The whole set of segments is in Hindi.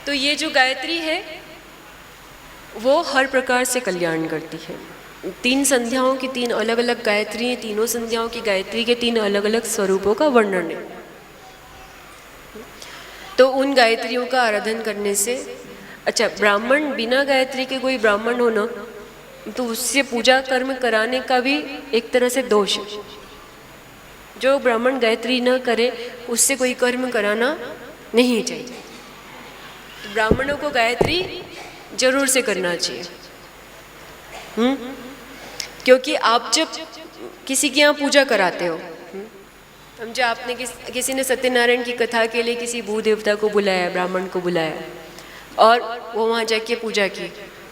तो ये जो गायत्री है वो हर प्रकार से कल्याण करती है। 3 संध्याओं की 3 अलग अलग गायत्री हैं, तीनों संध्याओं की गायत्री के 3 अलग अलग स्वरूपों का वर्णन है। तो उन गायत्रियों का आराधन करने से, अच्छा ब्राह्मण बिना गायत्री के कोई ब्राह्मण हो ना, तो उससे पूजा कर्म कराने का भी एक तरह से दोष है। जो ब्राह्मण गायत्री न करे उससे कोई कर्म कराना नहीं चाहिए। तो ब्राह्मणों को गायत्री जरूर से करना चाहिए। क्योंकि आप जब किसी के यहाँ पूजा कराते हो, समझो आपने किसी ने सत्यनारायण की कथा के लिए किसी भू देवता को बुलाया, ब्राह्मण को बुलाया, और वो वहाँ जाके पूजा की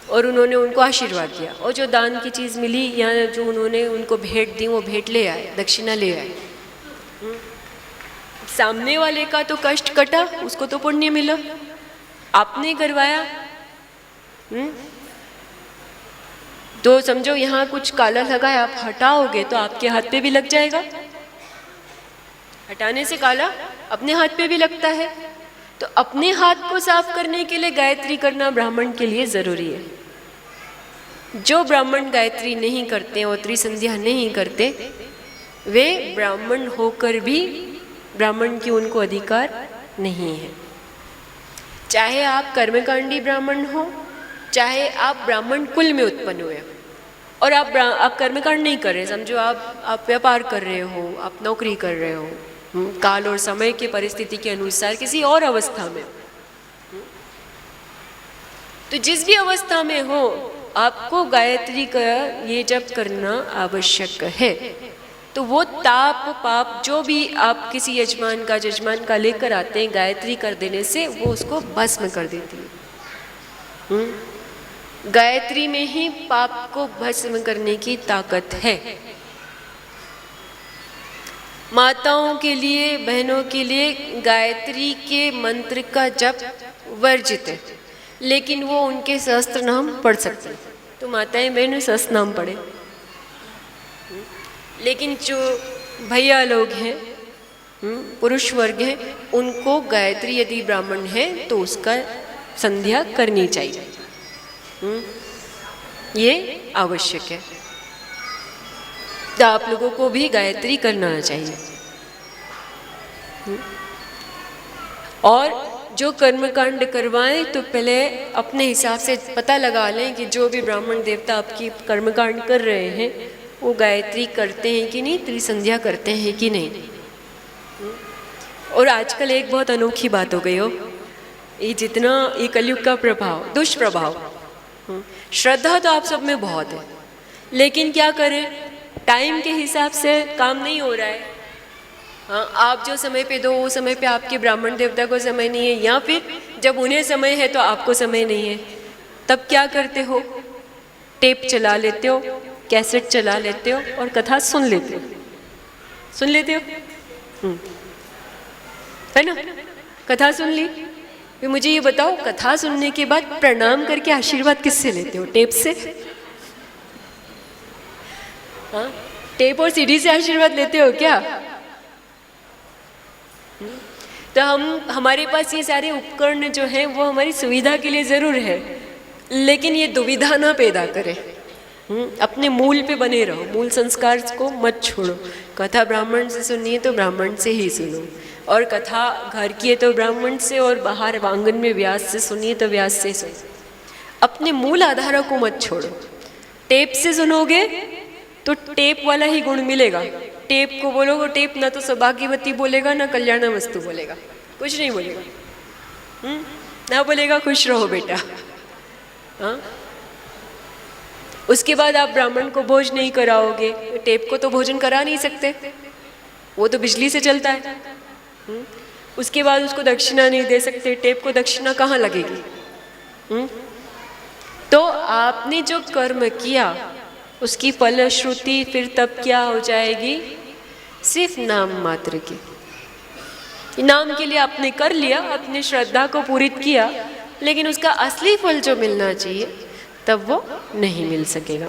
और उन्होंने उनको आशीर्वाद दिया, और जो दान की चीज़ मिली या जो उन्होंने उनको भेंट दी वो भेंट ले आए, दक्षिणा ले आए। सामने वाले का तो कष्ट कटा, उसको तो पुण्य मिला। आपने करवाया, तो समझो यहाँ कुछ काला लगा है, आप हटाओगे तो आपके हाथ पे भी लग जाएगा। हटाने से काला अपने हाथ पे भी लगता है। तो अपने हाथ को साफ करने के लिए गायत्री करना ब्राह्मण के लिए जरूरी है। जो ब्राह्मण गायत्री नहीं करते और त्रिसंध्या नहीं करते, वे ब्राह्मण होकर भी ब्राह्मण की उनको अधिकार नहीं है। चाहे आप कर्मकांडी ब्राह्मण हो, चाहे आप ब्राह्मण कुल में उत्पन्न हुए और आप कर्मकांड नहीं कर रहे, समझो आप व्यापार कर रहे हो, आप नौकरी कर रहे हो, काल और समय की परिस्थिति के अनुसार किसी और अवस्था में, तो जिस भी अवस्था में हो आपको गायत्री का ये जप करना आवश्यक है। तो वो ताप पाप जो भी आप किसी यजमान का लेकर आते हैं, गायत्री कर देने से वो उसको भस्म कर देती है। गायत्री में ही पाप को भस्म करने की ताकत है। माताओं के लिए, बहनों के लिए गायत्री के मंत्र का जप वर्जित है, लेकिन वो उनके सहस्त्र नाम पढ़ सकते हैं। तो माताएं बहनें सहस्त्र नाम पढ़े। लेकिन जो भैया लोग हैं, पुरुष वर्ग हैं, उनको गायत्री यदि ब्राह्मण है तो उसका संध्या करनी चाहिए। ये आवश्यक है। तो आप लोगों को भी गायत्री करना चाहिए। और जो कर्मकांड करवाएं तो पहले अपने हिसाब से पता लगा लें कि जो भी ब्राह्मण देवता आपकी कर्मकांड कर रहे हैं वो गायत्री करते हैं कि नहीं, त्रिसंध्या करते हैं कि नहीं। और आजकल एक बहुत अनोखी बात हो गई हो, ये जितना ये कलयुग का प्रभाव, दुष्प्रभाव, श्रद्धा तो आप सब में बहुत है, लेकिन क्या करें, टाइम के हिसाब से काम नहीं हो रहा है। हाँ, आप जो समय पे दो वो समय पे आपके ब्राह्मण देवता को समय नहीं है, या फिर जब उन्हें समय है तो आपको समय नहीं है। तब क्या करते हो, टेप चला लेते हो, कैसेट चला लेते हो और कथा सुन लेते हो, है ना। कथा सुन ली, फिर मुझे ये बताओ, कथा सुनने के बाद प्रणाम करके आशीर्वाद किससे लेते हो? टेप से? हाँ, टेप और सीडी से आशीर्वाद लेते हो क्या? तो हमारे पास ये सारे उपकरण जो हैं वो हमारी सुविधा के लिए ज़रूर है, लेकिन ये दुविधा ना पैदा करे। अपने मूल पे बने रहो, मूल संस्कार को मत छोड़ो। कथा ब्राह्मण से सुननी है तो ब्राह्मण से ही सुनो, और कथा घर की है तो ब्राह्मण से, और बाहर आंगन में व्यास से सुनिए तो व्यास से सुनो। अपने मूल आधारों को मत छोड़ो। टेप से सुनोगे तो टेप वाला ही गुण मिलेगा। टेप को बोलोगे, टेप ना तो सौभाग्यवती बोलेगा, ना कल्याणमस्तु बोलेगा, कुछ नहीं बोलेगा। ना बोलेगा खुश रहो बेटा। हाँ, उसके बाद आप ब्राह्मण को भोज नहीं कराओगे, टेप को तो भोजन करा नहीं सकते, वो तो बिजली से चलता है। उसके बाद उसको दक्षिणा नहीं दे सकते, टेप को दक्षिणा कहाँ लगेगी? तो आपने जो कर्म किया उसकी फलश्रुति फिर तब क्या हो जाएगी? सिर्फ नाम मात्र की, नाम के लिए आपने कर लिया, अपनी श्रद्धा को पूरित किया, लेकिन उसका असली फल जो मिलना चाहिए तब वो नहीं मिल सकेगा।